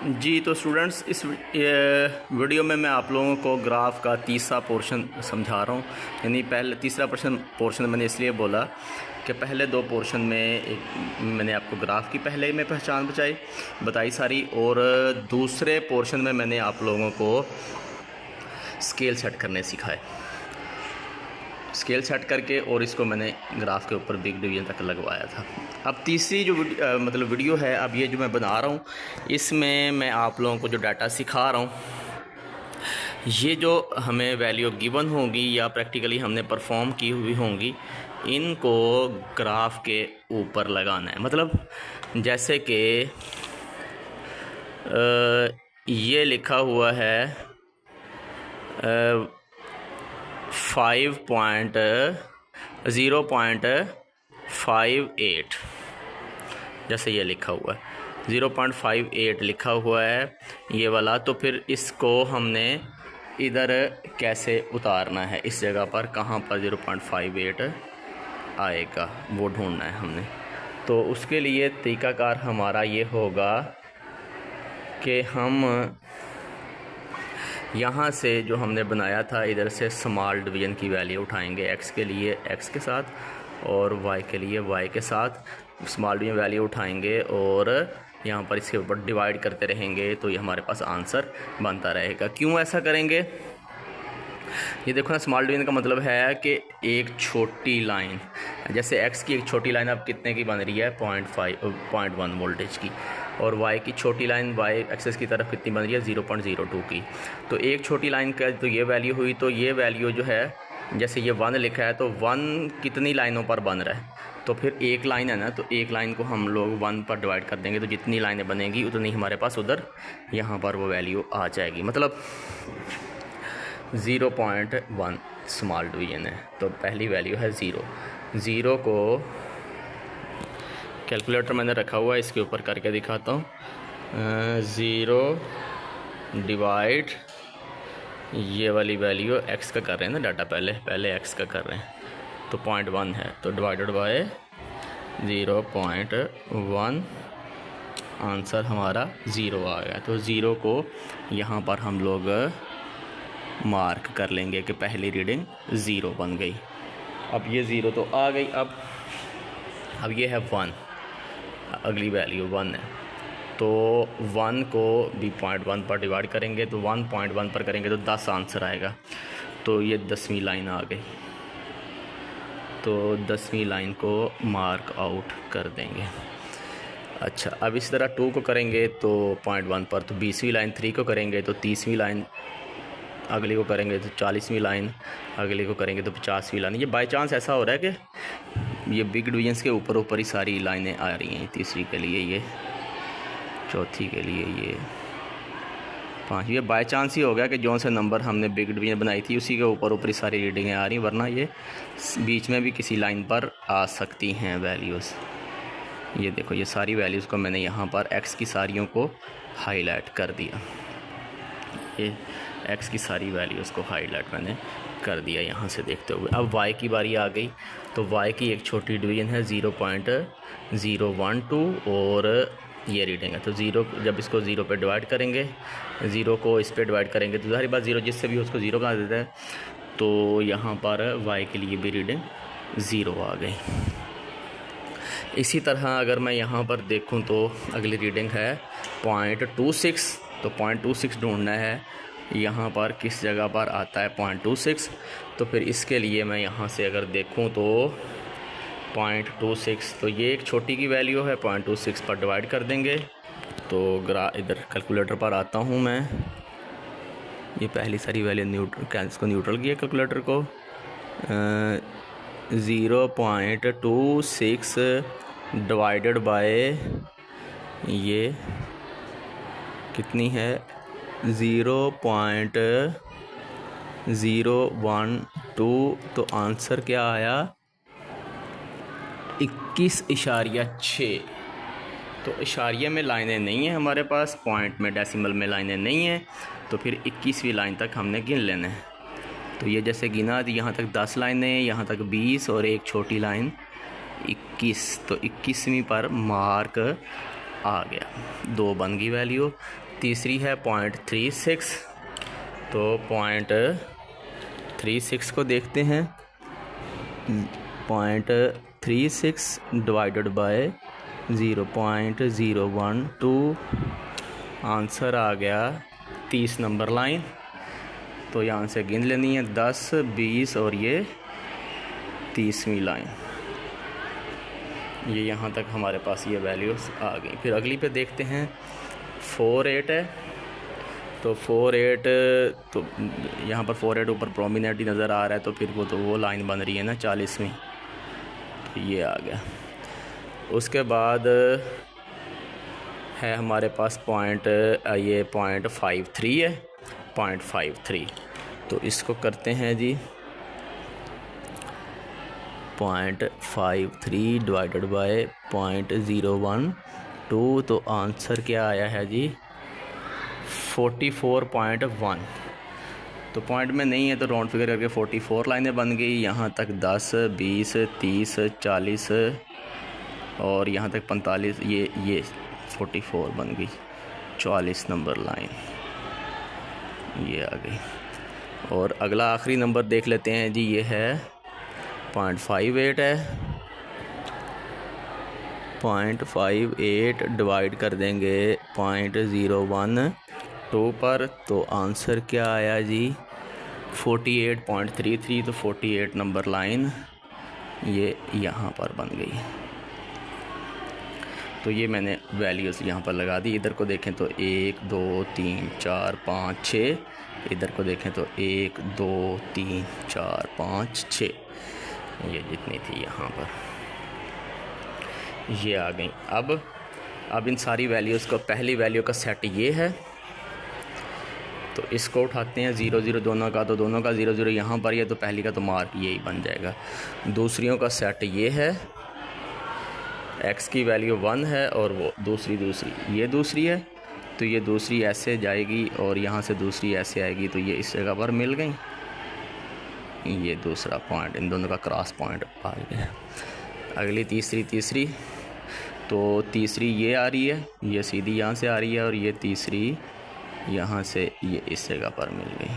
जी तो स्टूडेंट्स, इस वीडियो में मैं आप लोगों को ग्राफ का तीसरा पोर्शन समझा रहा हूँ। यानी पहले तीसरा पोर्शन मैंने इसलिए बोला कि पहले दो पोर्शन में मैंने आपको ग्राफ की पहले में पहचान बताई सारी, और दूसरे पोर्शन में मैंने आप लोगों को स्केल सेट करने सिखाए। स्केल सेट करके और इसको मैंने ग्राफ के ऊपर बिग डिवीजन तक लगवाया था। अब तीसरी जो वीडियो है, अब ये जो मैं बना रहा हूँ, इसमें मैं आप लोगों को जो डाटा सिखा रहा हूँ, ये जो हमें वैल्यू गिवन होगी या प्रैक्टिकली हमने परफॉर्म की हुई होंगी, इनको ग्राफ के ऊपर लगाना है। मतलब जैसे कि ये लिखा हुआ है 0.58, जैसे ये लिखा हुआ है 0.58 लिखा हुआ है ये वाला। तो फिर इसको हमने इधर कैसे उतारना है, इस जगह पर कहाँ पर 0.58 आएगा वो ढूंढना है हमने। तो उसके लिए तरीकाकार हमारा ये होगा कि हम यहाँ से जो हमने बनाया था, इधर से स्मॉल डिवीज़न की वैल्यू उठाएंगे। x के लिए x के साथ और y के लिए y के साथ स्मॉल डिवीज़न वैल्यू उठाएंगे और यहाँ पर इसके ऊपर डिवाइड करते रहेंगे, तो ये हमारे पास आंसर बनता रहेगा। क्यों ऐसा करेंगे, ये देखो ना, स्मॉल डिवीज़न का मतलब है कि एक छोटी लाइन, जैसे x की एक छोटी लाइन अब कितने की बन रही है 0.1 वोल्टेज की, और y की छोटी लाइन y एक्सेस की तरफ कितनी बन रही है 0.02 की। तो एक छोटी लाइन का तो ये वैल्यू हुई, तो ये वैल्यू जो है, जैसे ये 1 लिखा है तो 1 कितनी लाइनों पर बन रहा है, तो फिर एक लाइन है ना, तो एक लाइन को हम लोग 1 पर डिवाइड कर देंगे, तो जितनी लाइनें बनेगी उतनी हमारे पास उधर यहाँ पर वो वैल्यू आ जाएगी। मतलब 0.1 स्मॉल डिवीज़न है, तो पहली वैल्यू है 0 को कैलकुलेटर मैंने रखा हुआ है, इसके ऊपर करके दिखाता हूँ। 0 डिवाइड ये वाली वैल्यू x का कर रहे हैं ना डाटा, पहले x का कर रहे हैं, तो 0.1 है, तो डिवाइडेड बाय 0.1 आंसर हमारा 0 आ गया। तो 0 को यहाँ पर हम लोग मार्क कर लेंगे कि पहली रीडिंग 0 बन गई। अब ये 0 तो आ गई। अब ये है 1, अगली वैल्यू 1 है, तो 1 को भी 0.1 पर डिवाइड करेंगे, तो 1.1 पर करेंगे तो 10 आंसर आएगा। तो ये 10वीं लाइन आ गई, तो 10वीं लाइन को मार्क आउट कर देंगे। अच्छा, अब इस तरह 2 को करेंगे तो 0.1 पर, तो 20वीं लाइन, 3 को करेंगे तो 30वीं लाइन, अगली को करेंगे तो 40वीं लाइन, अगली को करेंगे तो 50वीं लाइन। ये बाय चांस ऐसा हो रहा है कि ये बिग डिवीजन्स के ऊपर ही सारी लाइनें आ रही हैं। तीसरी के लिए ये, चौथी के लिए ये, 5, ये बाय चांस ही हो गया कि जो से नंबर हमने बिग डिवीजन बनाई थी उसी के ऊपर ही सारी रीडिंगें आ रही, वरना ये बीच में भी किसी लाइन पर आ सकती हैं वैल्यूज़। ये देखो, ये सारी वैल्यूज़ को मैंने यहाँ पर x की सारियों को हाईलाइट कर दिया। ये x की सारी वैल्यूज़ को हाईलाइट मैंने कर दिया यहाँ से देखते हुए। अब y की बारी आ गई, तो y की एक छोटी डिवीज़न है 0.012 और ये रीडिंग है, तो 0 जब इसको 0 पे डिवाइड करेंगे, 0 को इस पे डिवाइड करेंगे, तो सारी बात 0 जिससे भी उसको 0 कहा देता है, तो यहाँ पर y के लिए भी रीडिंग 0 आ गई। इसी तरह अगर मैं यहाँ पर देखूँ तो अगली रीडिंग है 0.26, तो 0.26 ढूंढना है, यहाँ पर किस जगह पर आता है 0.26। तो फिर इसके लिए मैं यहाँ से अगर देखूँ तो 0.26, तो ये एक छोटी की वैल्यू है, 0.26 पर डिवाइड कर देंगे। तो इधर कैलकुलेटर पर आता हूँ मैं, ये पहली सारी वैल्यू इसको न्यूट्रल किया कैलकुलेटर को। 0.26 डिवाइडेड बाय ये कितनी है 0.012, तो आंसर क्या आया 21.6। तो इशारिये में लाइनें नहीं हैं हमारे पास, पॉइंट में डेसिमल में लाइनें नहीं हैं, तो फिर 21वीं लाइन तक हमने गिन लेना है। तो ये जैसे गिना, यहाँ तक 10 लाइनें, यहाँ तक 20 और एक छोटी लाइन 21, तो 21वीं पर मार्क आ गया, 2 बन गई वैल्यू। तीसरी है 0.36, तो 0.36 को देखते हैं। 0.36 डिवाइडेड बाय 0.012, आंसर आ गया 30 नंबर लाइन। तो यहाँ से गिन लेनी है 10, 20 और ये 30वीं लाइन। ये यहाँ तक हमारे पास ये वैल्यूज़ आ गई। फिर अगली पे देखते हैं 48 है, तो 48, तो यहाँ पर 48 ऊपर प्रोमिनेंट ही नज़र आ रहा है, तो फिर वो लाइन बन रही है ना 40वीं, तो ये आ गया। उसके बाद है हमारे पास ये 0.53 है, 0.53, तो इसको करते हैं जी 0.53 डिवाइडेड बाय 0.012, तो आंसर क्या आया है जी 44.1। तो पॉइंट में नहीं है तो राउंड फिगर करके 44 लाइनें बन गई। यहाँ तक 10, 20, 30, 40 और यहाँ तक 45, ये 44 बन गई, 44 नंबर लाइन ये आ गई। और अगला आखिरी नंबर देख लेते हैं जी, ये है 0.58 है। 0.58 डिवाइड कर देंगे 0.012 पर, तो आंसर क्या आया जी 48.33, तो 48 नंबर लाइन ये यहाँ पर बन गई। तो ये मैंने वैल्यूज़ यहाँ पर लगा दी। इधर को देखें तो 1, 2, 3, 4, 5, 6, इधर को देखें तो 1, 2, 3, 4, 5, 6, ये जितनी थी यहाँ पर ये आ गई। अब इन सारी वैल्यूज़ को, पहली वैल्यू का सेट ये है, तो इसको उठाते हैं 0, 0 दोनों का, तो दोनों का 0, 0 यहाँ पर ये, तो पहली का तो मार्क यही बन जाएगा। दूसरियों का सेट ये है, x की वैल्यू 1 है और वो दूसरी ये दूसरी है, तो ये दूसरी ऐसे जाएगी और यहाँ से दूसरी ऐसे आएगी, तो ये इस जगह पर मिल गई। ये दूसरा पॉइंट, इन दोनों का क्रॉस पॉइंट आ गया। अगली तीसरी, तो तीसरी ये आ रही है, ये सीधी यहाँ से आ रही है, और ये तीसरी यहाँ से ये इस जगह पर मिल गई।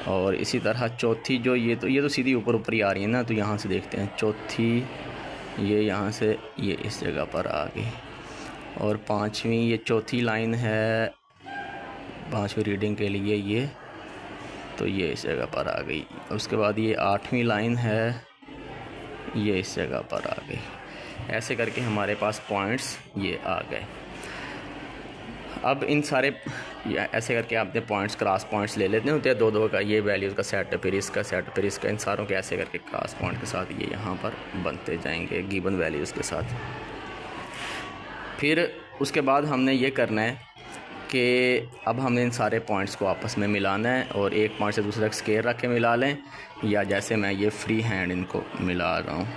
और इसी तरह चौथी जो ये तो सीधी ऊपर ही आ रही है ना, तो यहाँ से देखते हैं चौथी, ये यहाँ से ये इस जगह पर आ गई। और पांचवी, ये चौथी लाइन है 5वीं रीडिंग के लिए ये, तो ये इस जगह पर आ गई। उसके बाद ये 8वीं लाइन है, ये इस जगह पर आ गई। ऐसे करके हमारे पास पॉइंट्स ये आ गए। अब इन सारे ऐसे करके आपने पॉइंट्स, क्रॉस पॉइंट्स ले लेते होते हैं 2-2 का, ये वैल्यूज़ का सेट, फिर इसका सेट, फिर इसका, इन सारों के ऐसे करके क्रॉस पॉइंट के साथ ये यहाँ पर बनते जाएंगे गिवन वैल्यूज़ के साथ। फिर उसके बाद हमने ये करना है कि अब हमने इन सारे पॉइंट्स को आपस में मिलाना है, और एक पॉइंट से दूसरे स्केयर रख के मिला लें, या जैसे मैं ये फ्री हैंड इनको मिला रहा हूँ,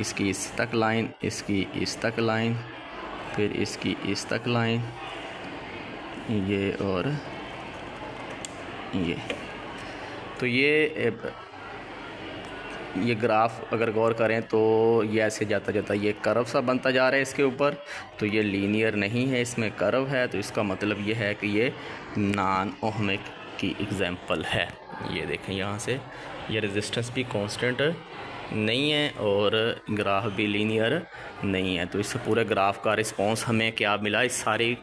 इसकी इस तक लाइन, इसकी इस तक लाइन, फिर इसकी इस तक लाइन, ये और ये। तो ये ग्राफ अगर गौर करें तो ये ऐसे जाता जाता ये कर्व सा बनता जा रहा है इसके ऊपर, तो ये लीनियर नहीं है, इसमें कर्व है, तो इसका मतलब ये है कि ये नॉन ओहमिक की एग्जांपल है। ये देखें यहाँ से ये रेजिस्टेंस भी कांस्टेंट नहीं है और ग्राफ भी लीनियर नहीं है, तो इस पूरे ग्राफ का रिस्पॉन्स हमें क्या मिला इस सारी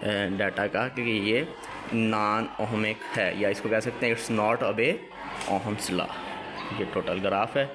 डाटा का, क्योंकि ये नॉन ओहमिक है, या इसको कह सकते हैं इट्स नॉट अबे ओहम्स लॉ। ये टोटल ग्राफ है।